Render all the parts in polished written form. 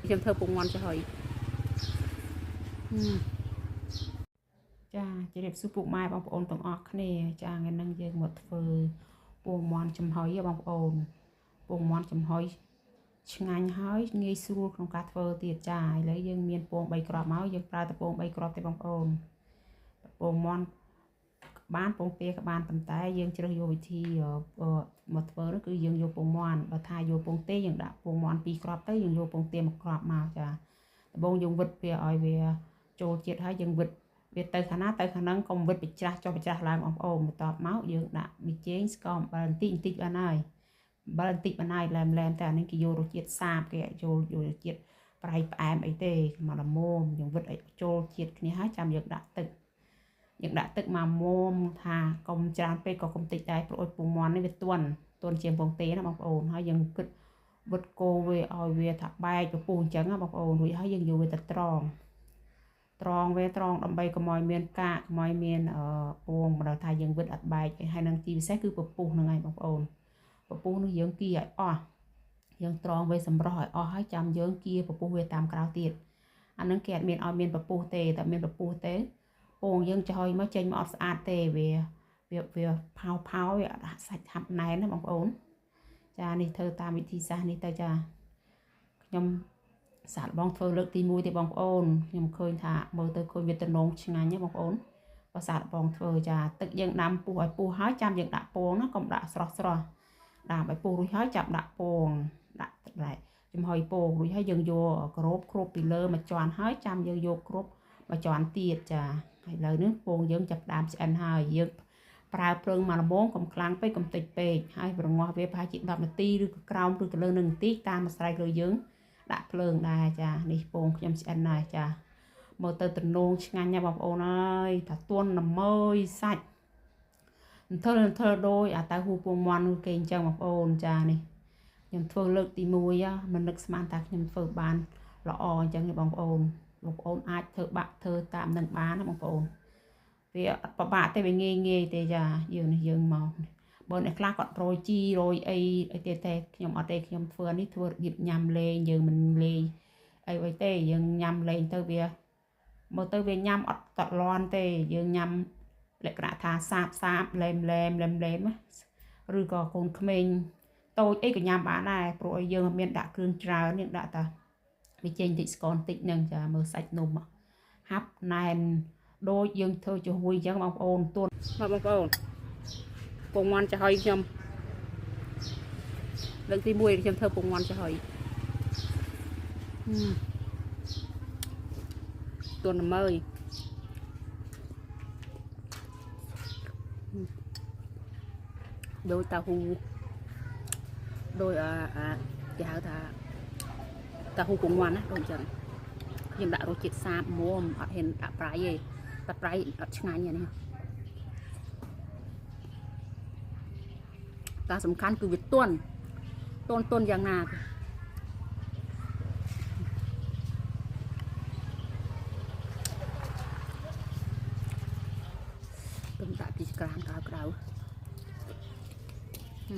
ខ្ញុំធ្វើពងមាន់ចំហុយចាជម្រាបសួរពុកម៉ែបងប្អូនទាំងអស់គ្នាចាថ្ងៃនេះយើងមកធ្វើពងមាន់ចំហុយបងប្អូនពងមាន់ចំហុយឆ្ងាញ់ហើយងាយស្រួលក្នុងការធ្វើទៀតចាឥឡូវយើងមានពង3គ្រាប់មកយើងប្រើតែពង3គ្រាប់ទេបងប្អូនពងមាន់បានពងទាក៏បានប៉ុន្តែយើងជ្រើសយកវិធីមកធ្វើនោះគឺយើងយកពងមាន់បើថាយកពងទាយើងដាក់ពងមាន់2គ្រាប់ទៅយើងយកពងទា1គ្រាប់មកចាដំបូងយើងវិតវាឲ្យវាចូលជាតិហើយយើងវិតវាទៅខាងណាទៅខាងហ្នឹងកុំវិតបិច្រាស់ចុះបច្រាស់ឡើងបងប្អូនបន្ទាប់មកយើងដាក់ប៊ីចេងស្ករអំបិលបន្តិចបានហើយអំបិលបន្តិចបានហើយឡែមតែអានេះគេយករសជាតិសាបគេចូលរសជាតិប្រៃផ្អែមអីទេមកល្មមយើងវិតឲ្យចូលជាតិគ្នាហើយចាំយើងដាក់ទឹកមកមុំថាកុំច្រើនពេកក៏កុំតិចដែរព្រោះឲ្យពងមាន់នេះវាទន់ជាងពងទាណាបងប្អូនហើយយើងគិតវិតគោវាឲ្យវាថាបែកពពុះអញ្ចឹងណាបងប្អូនរួចហើយយើងយកវាទៅត្រងដើម្បីកុំឲ្យមានកាកកុំឲ្យមានពងបើថាយើងវិតអត់បែកហើយនឹងទីពិសេសគឺពពុះហ្នឹងឯងបងប្អូនពពុះនោះយើងគៀឲ្យអស់យើងត្រងវាសម្រស់ឲ្យអស់ហើយចាំយើងគៀពពុះវាតាមក្រៅទៀតអានឹងគេអត់មានឲ្យមានពពុះទេតែមានពពុះទេពងយើងចំហុយមកចេញមកអត់ស្អាតទេវាផៅវាអត់សាច់ហាប់ណែនណាបងប្អូនចានេះធ្វើតាមវិធីសាស្ត្រនេះទៅចាខ្ញុំសាកបងធ្វើលើកទី1ទេបងប្អូនខ្ញុំឃើញថាមើលទៅឃើញវាទំនងឆ្ងាញ់ណាបងប្អូនបើសាកបងធ្វើចាទឹកយើងដាំពុះឲ្យពុះហើយចាំយើងដាក់ពងណាកុំដាក់ស្រស់ដាំឲ្យពុះរួចហើយចាប់ដាក់ពងដាក់ដែរចំហុយពងរួចហើយយើងយកគ្របពីលើមកជាន់ហើយចាំយើងយកគ្របមកជាន់ទៀតចាហើយឥឡូវនេះពងយើងចាប់ដើមឆ្អិនហើយយើងប្រើភ្លើងមកល្មមកុំខ្លាំងពេកកុំតិចពេកហើយប្រងាស់វាប្រហែលជា10នាទីឬក៏ក្រោមឬក៏លើនឹងនាទីតាមអាស្រ័យលើយើងដាក់ភ្លើងដែរចានេះពងខ្ញុំឆ្អិនដែរចាមើលទៅទំនងឆ្ងាញ់ណាបងប្អូនអើយថាទន់ល្មើយសាច់អន្ទិលដូចអាតៅហ៊ូពងមាន់គេអញ្ចឹងបងប្អូនចានេះខ្ញុំធ្វើលើកទី1មិននឹកស្មានថាខ្ញុំធ្វើបានល្អអញ្ចឹងទេបងប្អូនអាចធ្វើតាមនឹងបានណាបងប្អូនវាអត់ពិបាកទេវាងាយទេចាយើងមកបើអ្នកខ្លះគាត់ប្រូជីរយអីទេខ្ញុំអត់ទេខ្ញុំធ្វើនេះធ្វើរបៀបញ៉ាំលេងយើងមិនលេងអីទេយើងញ៉ាំលេងទៅវាមើលទៅវាញ៉ាំអត់តត់លាន់ទេយើងញ៉ាំលក្ខណៈថាសាបលែមឬក៏កូនក្មេងតូចអីក៏ញ៉ាំបានដែរព្រោះឲ្យយើងមានដាក់គ្រឿងច្រើនយើងដាក់តាវាចេញតិចស្ករបន្តិចហ្នឹងចាមើលសាច់នំហាប់ណែនដូចយើងធ្វើចំហុយអញ្ចឹងបងប្អូនទន់បងប្អូនពងមាន់ចំហុយខ្ញុំលើកទី1ខ្ញុំធ្វើពងមាន់ចំហុយទន់ល្មើយដូចតាហ៊ូដូចគេហៅថាតាហ៊ូពងមាន់ណាដូចអញ្ចឹងខ្ញុំដាក់រសជាតិសាបមុំអត់ហ៊ានដាក់ប្រៃទេតែប្រៃអត់ឆ្ងាញ់ទេនេះតែសំខាន់គឺវាទន់យ៉ាងណាខ្ញុំដាក់ពីក្រានក្រៅខ្ញ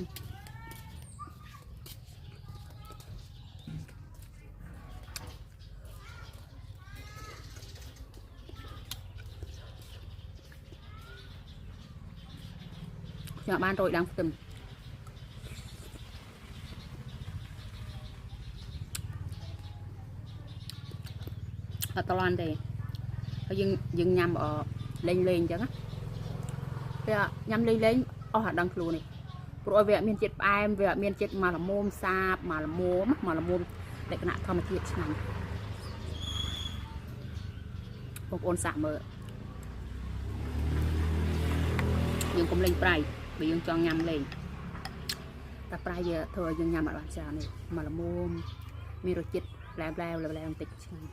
ុំបានរយដាំខ្ទឹមអត់តឡាន់ទេហើយយើងញ៉ាំលេងអញ្ចឹងណាពេលញ៉ាំលេងអស់អាដឹងខ្លួននេះព្រោះវាមានជាតិផ្អែមវាមានជាតិមកល្មមសាបមកល្មមលក្ខណៈធម្មជាតិឆ្ងាញ់បងប្អូនសាកមើលយើងកុំលេងប្រៃបើយើងចង់ញ៉ាំលេងតែប្រៃវាធ្វើឲ្យយើងញ៉ាំអត់បានច្រើននេះមកល្មមមានរសជាតិឡែមបន្តិចឆ្ងាញ់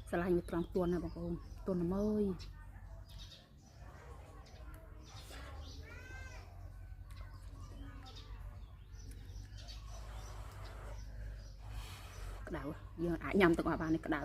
ស្រឡាញ់វាត្រង់ទន់ណាបងប្អូនទន់ល្មើយ ក្តៅយើងអាចញ៉ាំទឹកអស់បាននេះក្តៅ